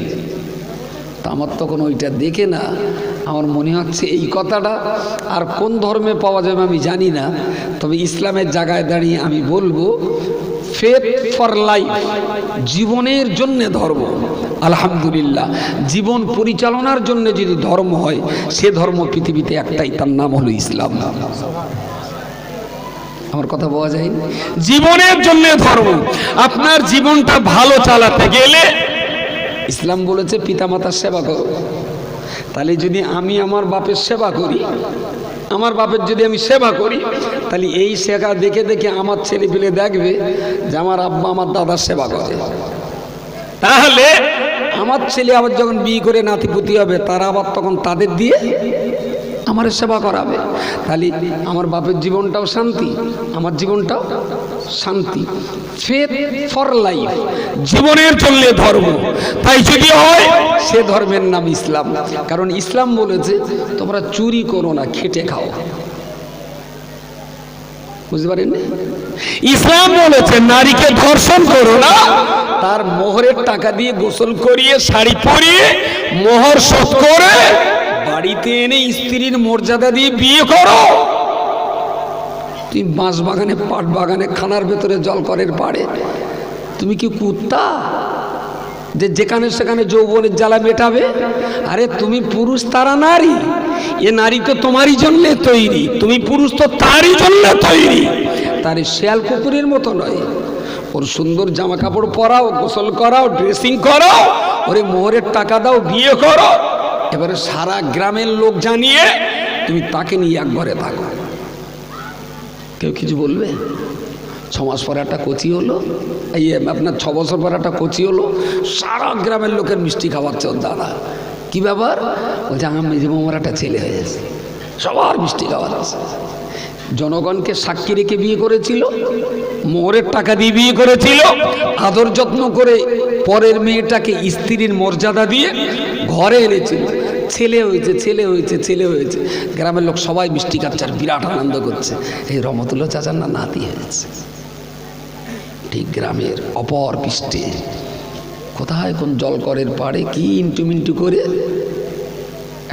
তা আমার তখন ওইটা দেখে না আমার মনে হচ্ছে এই কথাটা আর কোন ধর্মে পাওয়া যাবে আমি জানি না, তবে ইসলামের জায়গায় দাঁড়িয়ে আমি বলবো ফেথ ফর লাইফ, জীবনের জন্য ধর্ম। আলহামদুলিল্লাহ, জীবন পরিচালনার জন্য যদি ধর্ম হয়, সে ধর্ম পৃথিবীতে একটাই, তার নাম হলো ইসলাম। আমার কথা বলা যায়? জীবনের জন্য ধর্ম। আপনার জীবনটা ভালো চালাতে গেলে ইসলাম বলেছে পিতামাতার সেবা করো। তাহলে যদি আমি আমার বাপের সেবা করি, আমার বাপের যদি আমি সেবা করি, তাহলে এই শেখা দেখে দেখে আমার ছেলে পেলে দেখবে যে আমার আব্বা আমার দাদার সেবা করে। তাহলে আমার ছেলে আবার যখন বিয়ে করে নাতিপুতি হবে, তারা আবার তখন তাদের দিয়ে আমার সেবা করাবে। তাহলে আমার বাপের জীবনটাও শান্তি, আমার জীবনটাও শান্তি। ফেথ ফর লাইফ, জীবনের জন্য ধর্ম। তাই যদি হয় সে ধর্মের নাম ইসলাম। কারণ ইসলাম বলেছে তোমরা চুরি করো না, খেটে খাও। বুঝতে পারেন? ইসলাম বলেছে নারীকে ধর্ষণ করো না, তার মোহরের টাকা দিয়ে গোসল করিয়ে শাড়ি পরিয়ে মোহর শোধ করে বাড়িতে এনে স্ত্রীর মর্যাদা দিয়ে বিয়ে করো। তুমি বাঁশ বাগানে, পাট বাগানে, খানার ভেতরে, জলকরের পাড়ে, তুমি কি কুত্তা যে যেখানে সেখানে যৌবনের জ্বালা মেটাবে। আরে তুমি পুরুষ, তারা নারী। এ নারী তো তোমারই জন্য তৈরি, তুমি পুরুষ তো তারই জন্য তৈরি। তার শেয়াল কুকুরের মতো নয়। ওর সুন্দর জামা কাপড় পরাও, গোসল করাও, ড্রেসিং করাও, ওরে মোহরের টাকা দাও, বিয়ে করো। এবারে সারা গ্রামের লোক জানিয়ে তুমি তাকে নিয়ে এক ঘরে থাকো। কেউ কিছু বলবে? 6 মাস পরে একটা কচি হলো, এই আপনার 6 বছর পরে একটা কচি হলো, সারা গ্রামের লোকের মিষ্টি খাওয়াচ্ছে ওর দাদা। কি ব্যাপার? বলছে আমার মেজে মামার একটা ছেলে হয়ে গেছে, সবার মিষ্টি খাওয়াচ্ছে। জনগণকে সাক্ষী রেখে বিয়ে করেছিল, মোহরের টাকা দিয়ে বিয়ে করেছিল, আদর যত্ন করে পরের মেয়েটাকে স্ত্রীর মর্যাদা দিয়ে ঘরে এনেছিল। ছেলে হয়েছে, ছেলে হয়েছে, ছেলে হয়েছে। গ্রামের লোক সবাই মিষ্টি খাচ্ছে আর বিরাট আনন্দ করছে, এই রহমতুল্লাহ চাচার না নাতি হয়েছে। ঠিক গ্রামের অপর পৃষ্ঠে কোথায় কোন জলকরের পাড়ে কি ইন্টু মিন্টু করে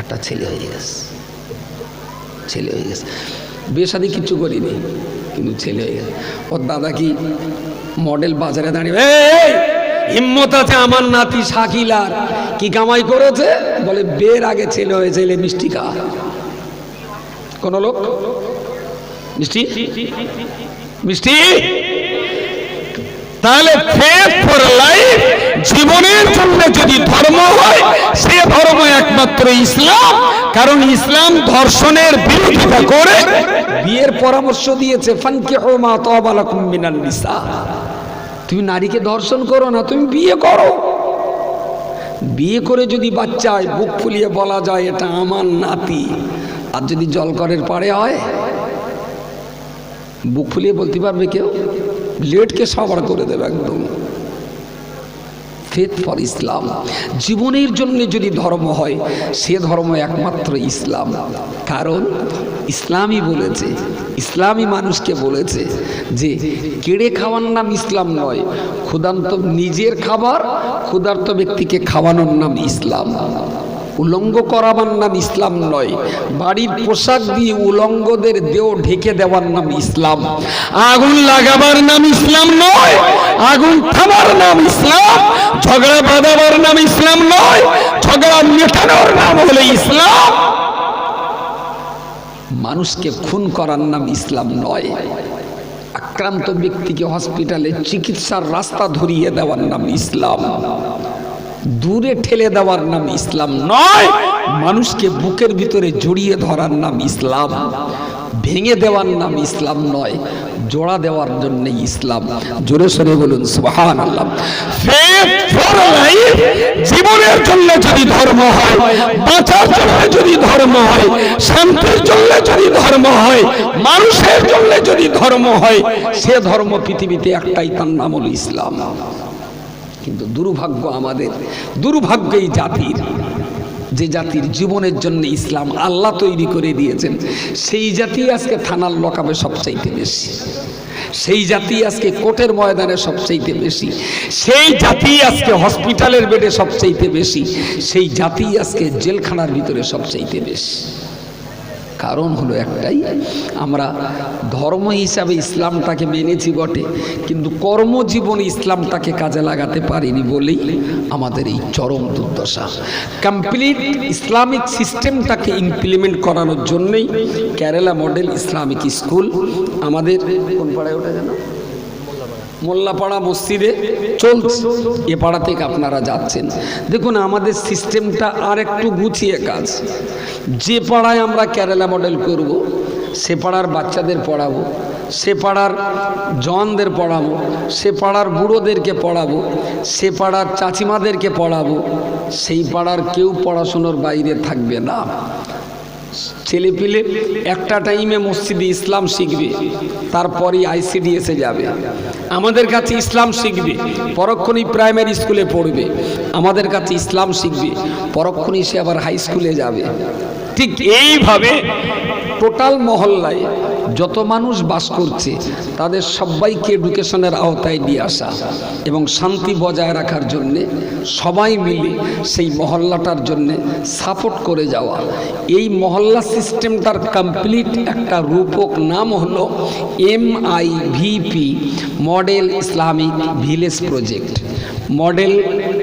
একটা ছেলে হয়ে গেছে, ছেলে হয়ে গেছে। বিয়ে শাদী কিচ্ছু করিনি, কিন্তু ছেলে হয়ে গেছে। ওর দাদা কি মডেল বাজারে দাঁড়িয়ে, হিম্মত আছে আমার নাতি শাকিলার, কি কামাই করেছে? বলে বিয়ের আগে ছেলে হয়েছে, এলে মিষ্টি খা। কোন লোক মিষ্টি মিষ্টি। তাহলে ফেথ ফর লাইফ, জীবনের জন্য যদি ধর্ম হয়, সে ধর্ম একমাত্র ইসলাম। কারণ ইসলাম ধর্ষণের বিরোধিতা করে বিয়ের পরামর্শ দিয়েছে, ফানকিহু মা তাবা লাকুম মিনান নিসা। তুমি নারীকে ধর্ষণ করো না, তুমি বিয়ে করো। বিয়ে করে যদি বাচ্চা হয়, বুক ফুলিয়ে বলা যায় এটা আমার নাতি। আর যদি জলকরের পাড়ে হয়, বুক ফুলিয়ে বলতে পারবে কেউ? লেটকে সাবার করে দেবে একদম। ফেথ ফর ইসলাম, জীবনের জন্য যদি ধর্ম হয়, সে ধর্ম একমাত্র ইসলাম। কারণ ইসলামই বলেছে, ইসলামই মানুষকে বলেছে যে কেড়ে খাওয়ার নাম ইসলাম নয়, ক্ষুধার্ত নিজের খাবার ক্ষুধার্ত ব্যক্তিকে খাওয়ানোর নাম ইসলাম। উলঙ্গ করাবার নাম ইসলাম নয়, বাড়ির পোশাক দিয়ে উলঙ্গদের দেহ ঢেকে দেওয়ার নাম ইসলাম। আগুন লাগাবার নাম ইসলাম নয়, আগুন থামার নাম ইসলাম। ঝগড়া বাঁধাবার নাম ইসলাম নয়, ঝগড়া মেটানোর নাম হলো ইসলাম। মানুষকে খুন করার নাম ইসলাম নয়, আক্রান্ত ব্যক্তিকে হসপিটালে চিকিৎসার রাস্তা ধরিয়ে দেওয়ার নাম ইসলাম। দূরে ঠেলে দেওয়ার নাম ইসলাম নয়, মানুষকে বুকের ভিতরে জড়িয়ে ধরার নাম ইসলাম। ভেঙে দেওয়ার নাম ইসলাম নয়, জোড়া দেওয়ার জন্য ইসলাম। জোরে সরে বলুন সুবহানাল্লাহ। ফেথ ফর লাইফ, জীবনের জন্য যদি ধর্ম হয়, বাঁচার জন্য যদি ধর্ম হয়, শান্তির জন্য যদি ধর্ম হয়, মানুষের জন্য যদি ধর্ম হয়, সে ধর্ম পৃথিবীতে একটাই, তার নাম হলো ইসলাম। কিন্তু দুর্ভাগ্য আমাদের, দুর্ভাগ্য এই জাতির, যে জাতির জীবনের জন্য ইসলাম আল্লাহ তৈরি করে দিয়েছেন, সেই জাতি আজকে থানার লকাবে সবচাইতে বেশি, সেই জাতি আজকে কোর্টের ময়দানে সবচাইতে বেশি, সেই জাতি আজকে হসপিটালের বেডে সবচাইতে বেশি, সেই জাতি আজকে জেলখানার ভিতরে সবচাইতে বেশি। কারণ হলো একটাই, আমরা ধর্ম হিসাবে ইসলামটাকে মেনেছি বটে, কিন্তু কর্মজীবনে ইসলামটাকে কাজে লাগাতে পারিনি বলেই আমাদের এই চরম দুর্দশা। কমপ্লিট ইসলামিক সিস্টেমটাকে ইমপ্লিমেন্ট করানোর জন্যই কেরালা মডেল ইসলামিক স্কুল আমাদের কোন পাড়ায় ওটা যেন মোল্লাপাড়া মসজিদে চলছে। এ পাড়া থেকে আপনারা যাচ্ছেন, দেখুন আমাদের সিস্টেমটা আর একটু গুছিয়ে কাজ। যে পাড়ায় আমরা কেরালা মডেল করব, সে পাড়ার বাচ্চাদের পড়াবো, সে পাড়ার জওয়ানদের পড়াবো, সে পাড়ার বুড়োদেরকে পড়াবো, সে পাড়ার চাচিমাদেরকে পড়াবো। সেই পাড়ার কেউ পড়াশোনার বাইরে থাকবে না। ছেলেপিলে একটা টাইমে মসজিদে ইসলাম শিখবে, তারপরে ICDS-এ যাবে, আমাদের কাছে ইসলাম শিখবে, পরক্ষণেই প্রাইমারি স্কুলে পড়বে, আমাদের কাছে ইসলাম শিখবে, পরক্ষণেই সে আবার হাই স্কুলে যাবে। ঠিক এইভাবে টোটাল মহল্লায় যত মানুষ বাস করছে তাদের সবাইকে এডুকেশনের আওতায় নিয়ে আসা এবং শান্তি বজায় রাখার জন্যে সবাই মিলে সেই মহল্লাটার জন্যে সাপোর্ট করে যাওয়া। এই মহল্লা সিস্টেমটার কমপ্লিট একটা রূপক নাম হলো MIVP, model Islamic village project. Model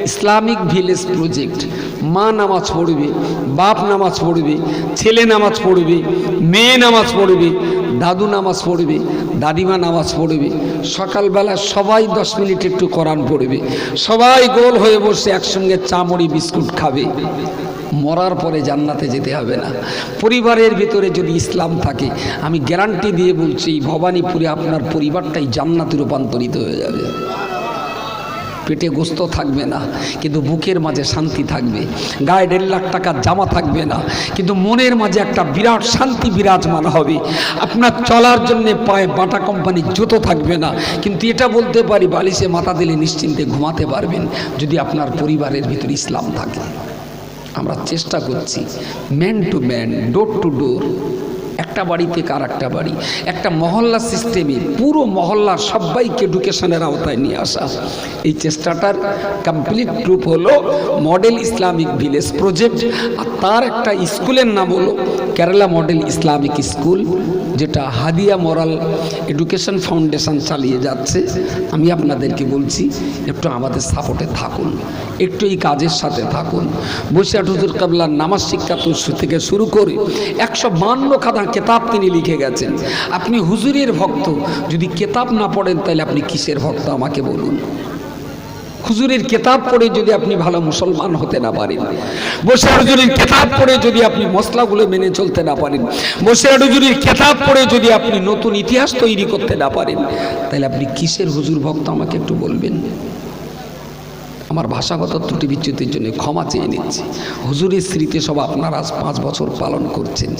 Islamic village project. মা নামাজ পড়বে, বাপ নামাজ পড়বে, ছেলে নামাজ পড়বে, মেয়ে নামাজ পড়বে, দাদু নামাজ পড়বে, দাদিমা নামাজ পড়বে। সকালবেলা সবাই 10 মিনিট একটু কোরআন পড়বে, সবাই গোল হয়ে বসে একসঙ্গে চামড়ি বিস্কুট খাবে। মরার পরে জান্নাতে যেতে হবে না। পরিবারের ভিতরে যদি ইসলাম থাকে, আমি গ্যারান্টি দিয়ে বলছি ভবানীপুরে আপনার পরিবারটাই জান্নাতে রূপান্তরিত হয়ে যাবে। পেটে গোস্ত থাকবে না, কিন্তু বুকের মাঝে শান্তি থাকবে। গায়ে 1.5 লাখ টাকার জামা থাকবে না, কিন্তু মনের মাঝে একটা বিরাট শান্তি বিরাজমান হবে। আপনার চলার জন্য পায়ে বাটা কোম্পানির জুতো থাকবে না, কিন্তু এটা বলতে পারি বালিশে মাথা দিলে নিশ্চিন্তে ঘুমাতে পারবেন যদি আপনার পরিবারের ভিতরে ইসলাম থাকে। আমরা চেষ্টা করছি man to man, door to door, একটা বাড়ি থেকে আর একটা বাড়ি, একটা মহল্লা সিস্টেমে পুরো মহল্লার সবাইকে এডুকেশনের আওতায় নিয়ে আসা। এই চেষ্টাটার কমপ্লিট গ্রুপ হলো মডেল ইসলামিক ভিলেজ প্রজেক্ট, আর তার একটা স্কুলের নাম হলো কেরালা মডেল ইসলামিক স্কুল, যেটা হাদিয়া মোরাল এডুকেশন ফাউন্ডেশন চালিয়ে যাচ্ছে। আমি আপনাদেরকে বলছি একটু আমাদের সাপোর্টে থাকুন, একটু এই কাজের সাথে থাকুন। বসিরহাট হুজুর কাবলার নামাজ শিক্ষা থেকে শুরু করে 152 খাতা কেতাব তিনি লিখে গেছেন। আপনি হুজুরের ভক্ত, যদি কেতাব না পড়েন তাহলে আপনি কিসের ভক্ত আমাকে বলুন? হুজুরের কেতাব পড়ে যদি আপনি ভালো মুসলমান হতে না পারেন, বসিরহাট হুজুরের কেতাব পড়ে যদি আপনি মশলাগুলো মেনে চলতে না পারেন, বসিরহাট হুজুরের কেতাব পড়ে যদি আপনি নতুন ইতিহাস তৈরি করতে না পারেন, তাহলে আপনি কিসের হুজুর ভক্ত আমাকে একটু বলবেন? আমার ভাষাগত ত্রুটি বিচ্যুতির জন্য ক্ষমা চেয়ে নিচ্ছি। হুজুরের স্মৃতিসভা আপনারা আজ 5 বছর পালন করছেন।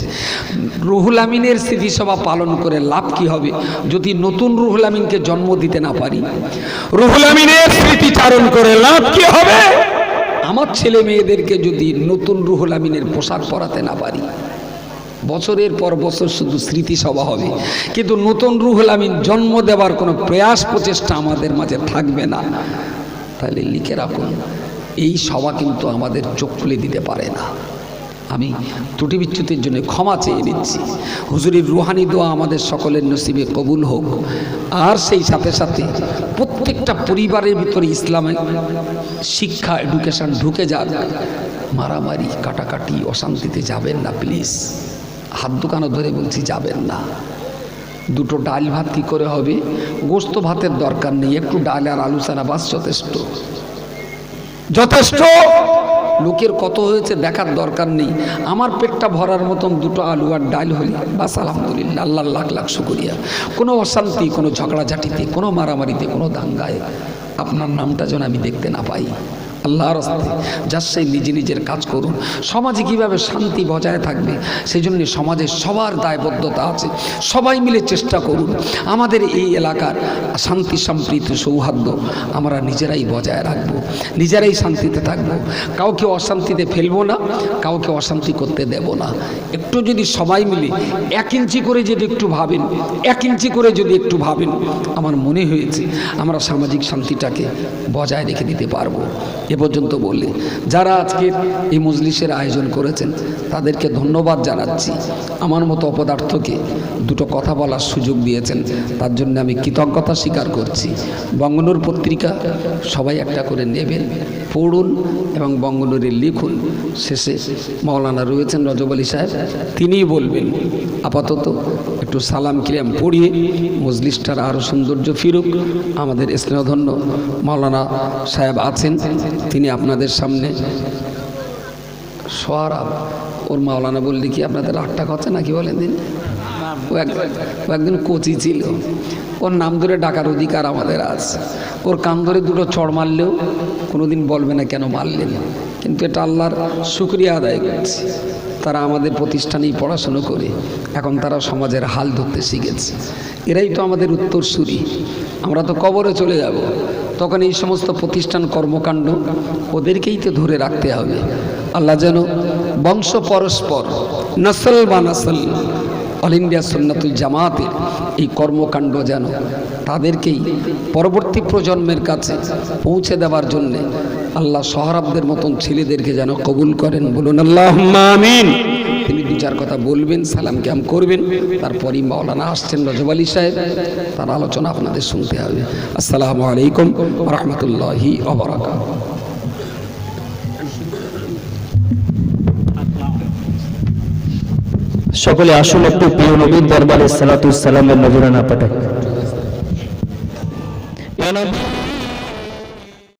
রুহুল আমিনের স্মৃতিসভা পালন করে লাভ কি হবে যদি নতুন রুহুল আমিনকে জন্ম দিতে না পারি? রুহুল আমিনের স্মৃতিচারণ করে লাভ কি হবে? আমার ছেলে মেয়েদেরকে যদি নতুন রুহুল আমিনের পোশাক পরাতে না পারি, বছরের পর বছর শুধু স্মৃতিসভা হবে, কিন্তু নতুন রুহুল আমিন জন্ম দেওয়ার কোনো প্রয়াস প্রচেষ্টা আমাদের মাঝে থাকবে না। তাহলে লিখে রাখুন, এই সভা কিন্তু আমাদের চোখ খুলে দিতে পারে না। আমি ত্রুটি বিচ্যুতির জন্য ক্ষমা চেয়ে নিচ্ছি। হুজুরের রুহানি দোয়া আমাদের সকলের নসিবে কবুল হোক। আর সেই সাথে সাথে প্রত্যেকটা পরিবারের ভিতরে ইসলামের শিক্ষা এডুকেশন ঢুকে যাক। মারামারি কাটাকাটি অশান্তিতে যাবেন না প্লিজ, হাত দোকানো ধরে বলছি যাবেন না। দুটো ডাল ভাত কি করে হবে? গোস্ত ভাতের দরকার নেই, একটু ডাল আর আলু ছাড়া বাস যথেষ্ট যথেষ্ট। লোকের কত হয়েছে দেখার দরকার নেই, আমার পেটটা ভরার মতন দুটো আলু আর ডাল হলে বাস আলহামদুলিল্লাহ, আল্লাহ লাখ লাখ শুকরিয়া। কোনো অশান্তি, কোনো ঝগড়াঝাটিতে, কোনো মারামারিতে, কোনো দাঙ্গায় আপনার নামটা যেন আমি দেখতে না পাই। আল্লাহর রাস্তায় যার সেই নিজে নিজের কাজ করুন। সমাজে কীভাবে শান্তি বজায় থাকবে সেই জন্য সমাজে সবার দায়বদ্ধতা আছে। সবাই মিলে চেষ্টা করুন আমাদের এই এলাকার শান্তি সম্প্রীতি সৌহার্দ্য আমরা নিজেরাই বজায় রাখবো, নিজেরাই শান্তিতে থাকবো, কাউকে অশান্তিতে ফেলবো না, কাউকে অশান্তি করতে দেব না। একটু যদি সবাই মিলে 1 ইঞ্চি করে যদি একটু ভাবেন, 1 ইঞ্চি করে যদি একটু ভাবেন, আমার মনে হয়েছে আমরা সামাজিক শান্তিটাকে বজায় রেখে দিতে পারবো। এ পর্যন্ত বললে যারা আজকে এই মজলিসের আয়োজন করেছেন তাদেরকে ধন্যবাদ জানাচ্ছি। আমার মতো অপদার্থকে দুটো কথা বলার সুযোগ দিয়েছেন, তার জন্য আমি কৃতজ্ঞতা স্বীকার করছি। বঙ্গনূর পত্রিকা সবাই একটা করে নেবেন, পড়ুন এবং বঙ্গনূরে লিখুন। শেষে মাওলানা রয়েছেন রজব আলী সাহেব, তিনিই বলবেন। আপাতত একটু সালাম কিরাম পড়িয়ে মজলিসটার আরও সৌন্দর্য ফিরুক। আমাদের স্নেহধন্য মাওলানা সাহেব আছেন, তিনি আপনাদের সামনে সোয়ারাব ওর মাওলানা বললে কি আপনাদের 8 টাকা হচ্ছে নাকি বলেন দিন? ও একদিন কোচি ছিল, ওর নাম ধরে ডাকার অধিকার আমাদের আছে। ওর কান ধরে দুটো চড় মারলেও কোনোদিন বলবে না কেন মারলেন, কিন্তু এটা আল্লাহর শুকরিয়া আদায় করছি। তারা আমাদের প্রতিষ্ঠানেই পড়াশুনো করে এখন তারা সমাজের হাল ধরতে শিখেছে। এরাই তো আমাদের উত্তরসূরি, আমরা তো কবরে চলে যাব, তখন এই সমস্ত প্রতিষ্ঠান কর্মকাণ্ড ওদেরকেই তো ধরে রাখতে হবে। আল্লাহ যেন বংশ পরস্পর নসল বা নসল অল ইন্ডিয়া সুন্নাতুল জামাতের এই কর্মকাণ্ড যেন তাদেরকেই পরবর্তী প্রজন্মের কাছে পৌঁছে দেওয়ার জন্যে আল্লাহ সোহরাবদের মতন ছেলেদেরকে যেন কবুল করেন। বলুন আল্লাহুম্মা আমিন। তিনি যার কথা বলবেন, সালাম ক্যাম করবেন, তারপরই মাওলানা আসছেন রজব আলী সাহেব, তার আলোচনা আপনাদের শুনতে হবে। আসসালামু আলাইকুম ওয়া রাহমাতুল্লাহি ওয়া বারাকাতুহু। সকলে আসুন একটু প্রিয় নবীর দরবারে সালাতুস সালামের নজরানা পাঠাই।